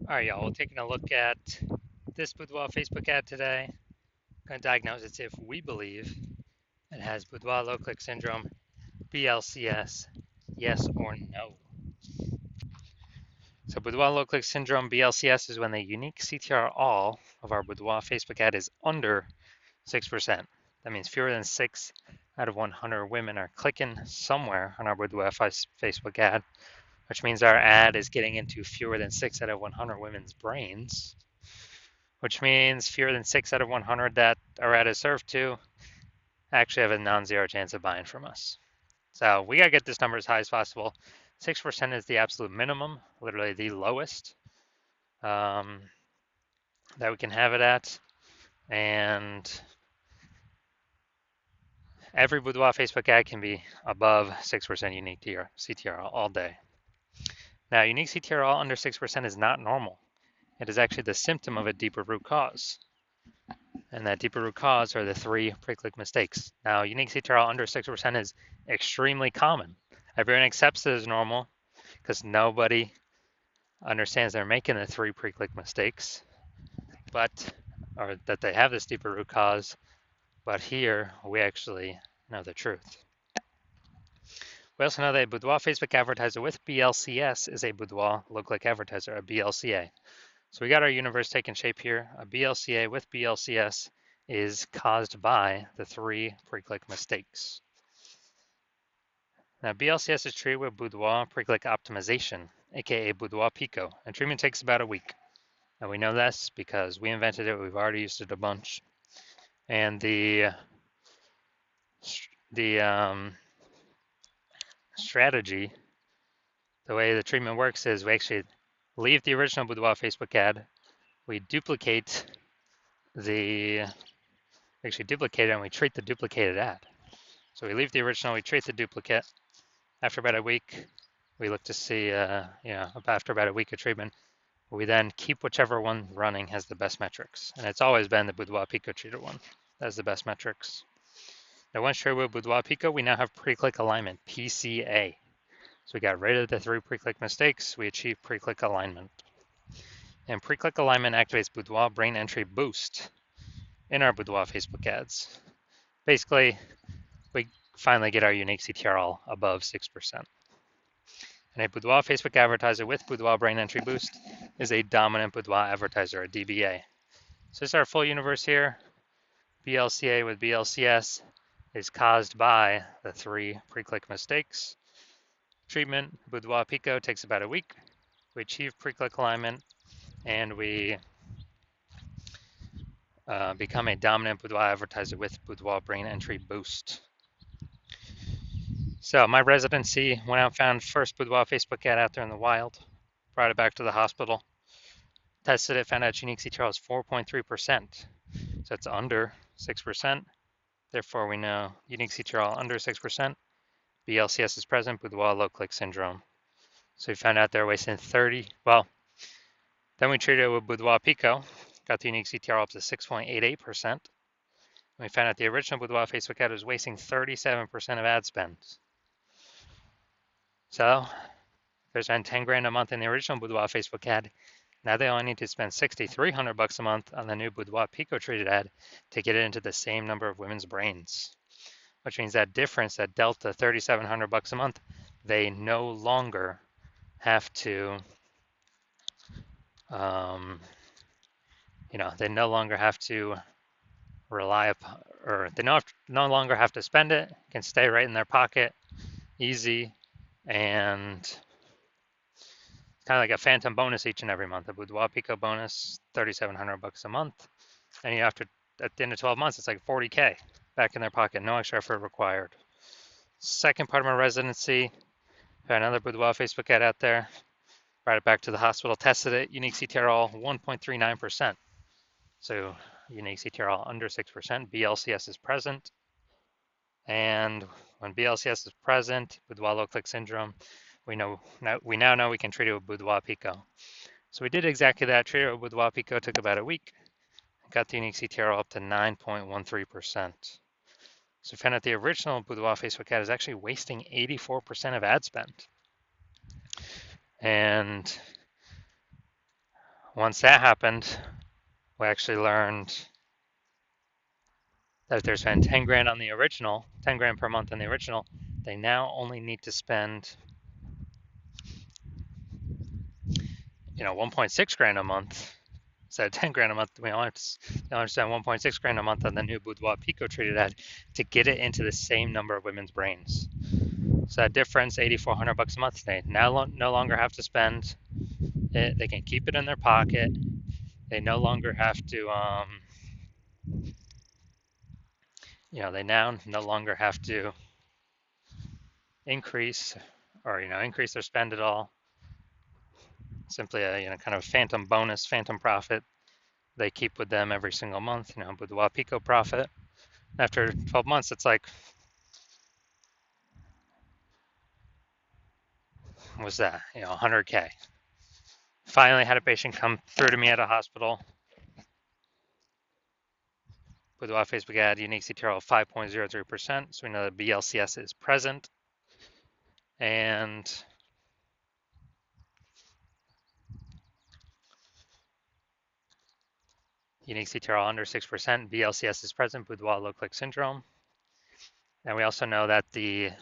All right, y'all. We're taking a look at this Boudoir Facebook ad today. I'm going to diagnose it if we believe it has Boudoir low click syndrome, BLCS, yes or no. So Boudoir low click syndrome, BLCS, is when the unique CTR all of our Boudoir Facebook ad is under 6%. That means fewer than 6 out of 100 women are clicking somewhere on our Boudoir Facebook ad, which means our ad is getting into fewer than 6 out of 100 women's brains, which means fewer than 6 out of 100 that our ad is served to actually have a non-zero chance of buying from us. So we got to get this number as high as possible. 6% is the absolute minimum, literally the lowest that we can have it at. And every Boudoir Facebook ad can be above 6% unique CTR all day. Now, unique CTR all under 6% is not normal. It is actually the symptom of a deeper root cause. And that deeper root cause are the 3 pre-click mistakes. Now, unique CTR under 6% is extremely common. Everyone accepts it as normal because nobody understands they're making the 3 pre-click mistakes, or that they have this deeper root cause. But here, we actually know the truth. We also know that a Boudoir Facebook advertiser with BLCS is a Boudoir low-click advertiser, a BLCA. So we got our universe taking shape here. A BLCA with BLCS is caused by the 3 pre-click mistakes. Now, BLCS is treated with Boudoir pre-click optimization, aka Boudoir Pico, and treatment takes about a week. And we know this because we invented it. We've already used it a bunch. And the strategy, the way the treatment works is we actually leave the original Boudoir Facebook ad. We duplicate it and we treat the duplicated ad. So we leave the original, we treat the duplicate. After about a week, we look to see, after about a week of treatment, we then keep whichever one running has the best metrics. And it's always been the Boudoir Pico treated one that has the best metrics. Now, once treated with Boudoir Pico, we now have pre-click alignment, PCA. So we got rid of the 3 pre-click mistakes. We achieved pre-click alignment. And pre-click alignment activates Boudoir brain entry boost in our Boudoir Facebook ads. Basically, we finally get our unique CTR all above 6%. And a Boudoir Facebook advertiser with Boudoir brain entry boost is a dominant Boudoir advertiser, a DBA. So this is our full universe here. BLCA with BLCS is caused by the 3 pre-click mistakes. Treatment, Boudoir Pico, takes about a week. We achieve pre-click alignment, and we become a dominant Boudoir advertiser with Boudoir brain entry boost. So my residency went out and found first Boudoir Facebook ad out there in the wild, brought it back to the hospital, tested it, found out unique CTR was 4.3%. So it's under 6%. Therefore, we know unique CTR under 6%. BLCS is present, Boudoir low click syndrome. So we found out they're wasting 30. Well, then we treated it with Boudoir Pico, got the unique CTR up to 6.88%. We found out the original Boudoir Facebook ad was wasting 37% of ad spend. So there's been 10 grand a month in the original Boudoir Facebook ad. Now they only need to spend $6,300 a month on the new Boudoir Pico treated ad to get it into the same number of women's brains, which means that difference, that delta, $3,700 a month, they no longer have to, they no longer have to rely upon, or they no longer have to spend it. It can stay right in their pocket, easy, and kind of like a phantom bonus each and every month. A Boudoir Pico bonus, $3,700 a month, and at the end of 12 months, it's like $40K back in their pocket, no extra effort required. Second part of my residency, got another Boudoir Facebook ad out there, brought it back to the hospital, tested it, unique CTR all 1.39%. So unique CTR all under 6%, BLCS is present. And when BLCS is present, Boudoir low click syndrome, we now know we can treat it with Boudoir Pico. So we did exactly that, treated it with Boudoir Pico, took about a week, got the unique CTR up to 9.13%. So we found out the original Boudoir Facebook ad is actually wasting 84% of ad spend. And Once that happened, we actually learned that if they're spending 10 grand on the original, 10 grand per month on the original, they now only need to spend, 1.6 grand a month. Instead of 10 grand a month, we only have to spend 1.6 grand a month on the new Boudoir Pico treated ad to get it into the same number of women's brains. So that difference, $8,400 a month, they now no longer have to spend it. They can keep it in their pocket. They no longer have to, they now no longer have to increase their spend at all. Simply a, kind of phantom bonus, phantom profit they keep with them every single month, Boudoir Pico profit. After 12 months, it's like, what's that? 100K. Finally had a patient come through to me at a hospital. Boudoir Facebook ad, unique CTR of 5.03%. So we know that BLCS is present. And unique CTR under 6%. BLCS is present, Boudoir low click syndrome. And we also know that the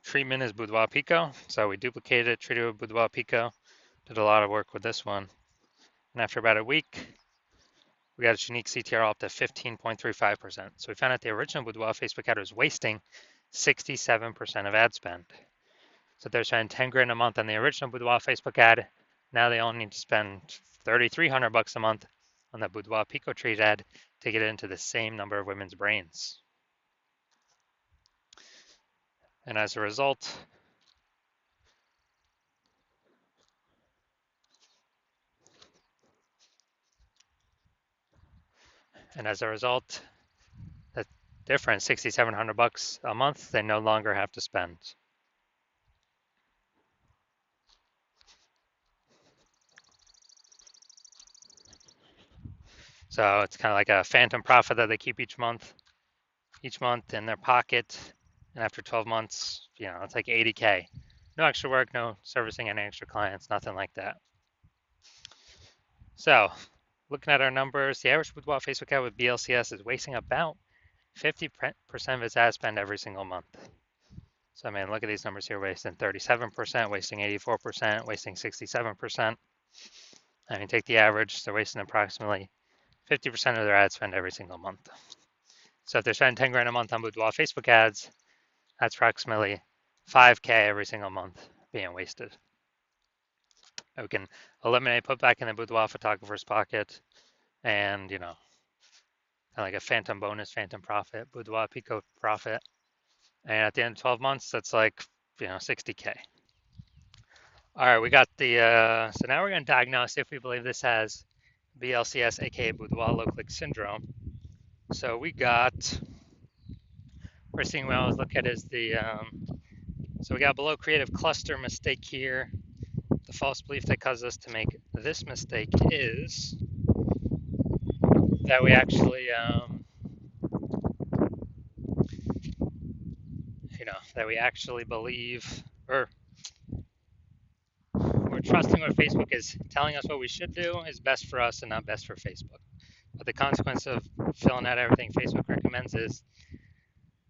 treatment is Boudoir Pico. So we duplicated it, treated with Boudoir Pico. Did a lot of work with this one. And after about a week, we got its unique CTR up to 15.35%. So we found out the original Boudoir Facebook ad was wasting 67% of ad spend. So they're spending 10 grand a month on the original Boudoir Facebook ad. Now they only need to spend $3,300 a month on the Boudoir Pico treat ad to get it into the same number of women's brains. And as a result, that difference, $6,700 a month, they no longer have to spend. So it's kind of like a phantom profit that they keep each month in their pocket. And after 12 months, it's like 80K. No extra work, no servicing any extra clients, nothing like that. So looking at our numbers, the average Boudoir Facebook ad with BLCS is wasting about 50% of its ad spend every single month. So, look at these numbers here, wasting 37%, wasting 84%, wasting 67%. Take the average, they're wasting approximately 50% of their ad spend every single month. So if they're spending 10 grand a month on Boudoir Facebook ads, that's approximately 5K every single month being wasted. We can eliminate, put back in the Boudoir photographer's pocket, and, kind of like a phantom bonus, phantom profit, Boudoir Pico profit. And at the end of 12 months, that's like, 60K. All right, we got the, so now we're going to diagnose if we believe this has BLCS, aka Boudoir low click syndrome. So we got, first thing we always look at is the, so we got below creative cluster mistake here. The false belief that causes us to make this mistake is that we actually, that we actually believe, or we're trusting what Facebook is telling us what we should do is best for us and not best for Facebook. But the consequence of filling out everything Facebook recommends is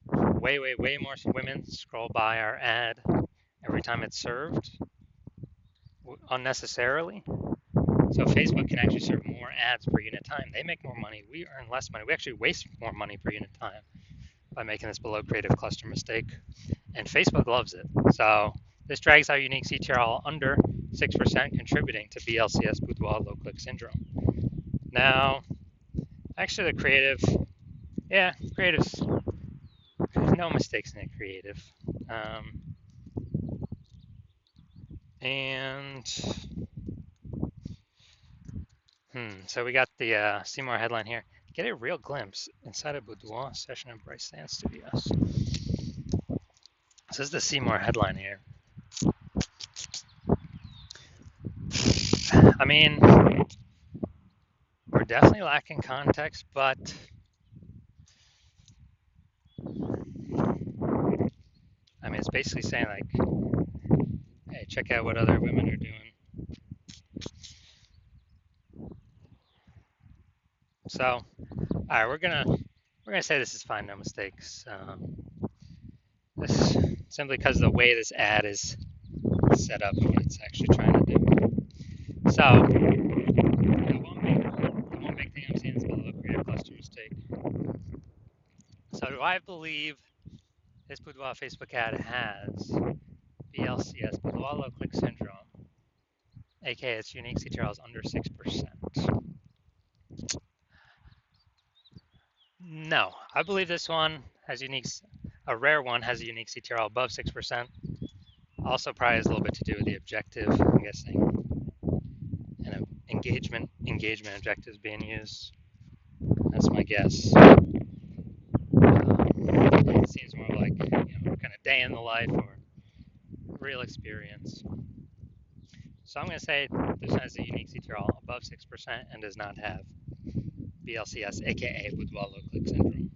way more women scroll by our ad every time it's served unnecessarily. So Facebook can actually serve more ads per unit time. They make more money. We earn less money. We actually waste more money per unit time by making this below creative cluster mistake. And Facebook loves it. So this drags our unique CTR under 6%, contributing to BLCS Boudoir low click syndrome. Now, actually the creative's no mistakes in the creative. So we got the Seymour headline here. Get a real glimpse inside a Boudoir session at Bryce Dance Studios. This is the Seymour headline here. We're definitely lacking context, but it's basically saying like, Hey, check out what other women are doing. So, all right, we're gonna say this is fine, no mistakes. This simply because of the way this ad is set up and what it's actually trying to do. So, the one big thing I'm seeing is below create cluster mistake. So, do I believe this Boudoir Facebook ad has BLCS, Boudoir low click syndrome, aka its unique CTR is under 6%? No, I believe this one has a rare one has a unique CTR above 6%. Also, probably has a little bit to do with the objective, I'm guessing, and engagement objectives being used. That's my guess. It seems more like kind of day in the life or real experience. So I'm going to say this has a unique CTR above 6% and does not have BLCS, aka Boudoir low click syndrome.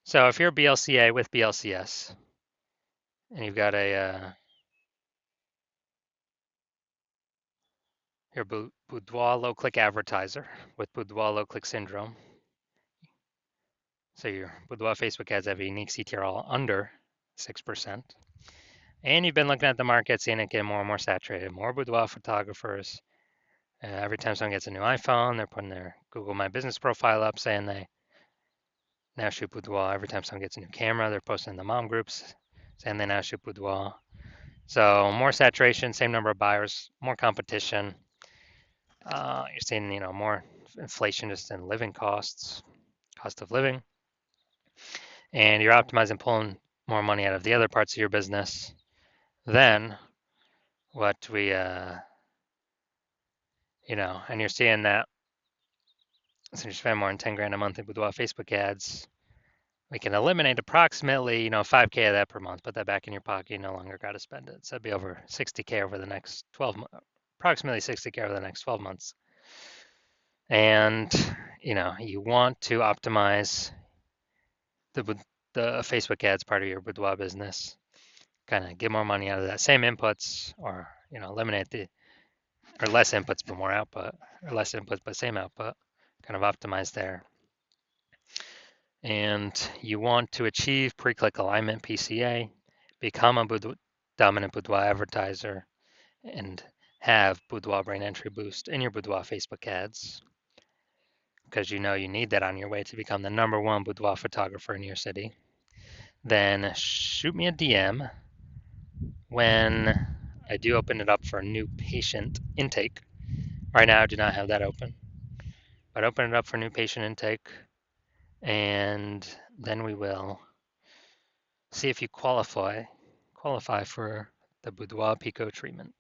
So if you're BLCA with BLCS and you've got your Boudoir low click advertiser with Boudoir low click syndrome, so your Boudoir Facebook ads have a unique CTR under 6%, and you've been looking at the market, seeing it get more and more saturated, more Boudoir photographers. Every time someone gets a new iPhone, they're putting their Google My Business profile up saying they now shoot Boudoir. Every time someone gets a new camera, they're posting in the mom groups saying they now shoot Boudoir. So more saturation, same number of buyers, more competition. You're seeing, more inflation just in living costs, cost of living, and you're optimizing, pulling more money out of the other parts of your business than what we, and you're seeing that since you spend more than 10 grand a month in Boudoir Facebook ads, we can eliminate approximately, 5K of that per month, put that back in your pocket, you no longer got to spend it. So it'd be over 60K over the next 12 months, approximately 60K over the next 12 months. And, you want to optimize the Facebook ads part of your Boudoir business, kind of get more money out of that same inputs or, eliminate or less inputs but more output, or less inputs but same output, kind of optimize there. And you want to achieve pre-click alignment PCA, become a dominant Boudoir advertiser, and have Boudoir brain entry boost in your Boudoir Facebook ads, because you need that on your way to become the #1 Boudoir photographer in your city. Then shoot me a DM when I do open it up for a new patient intake. Right now I do not have that open, but open it up for new patient intake, and then we will see if you qualify for the Boudoir Pico treatment.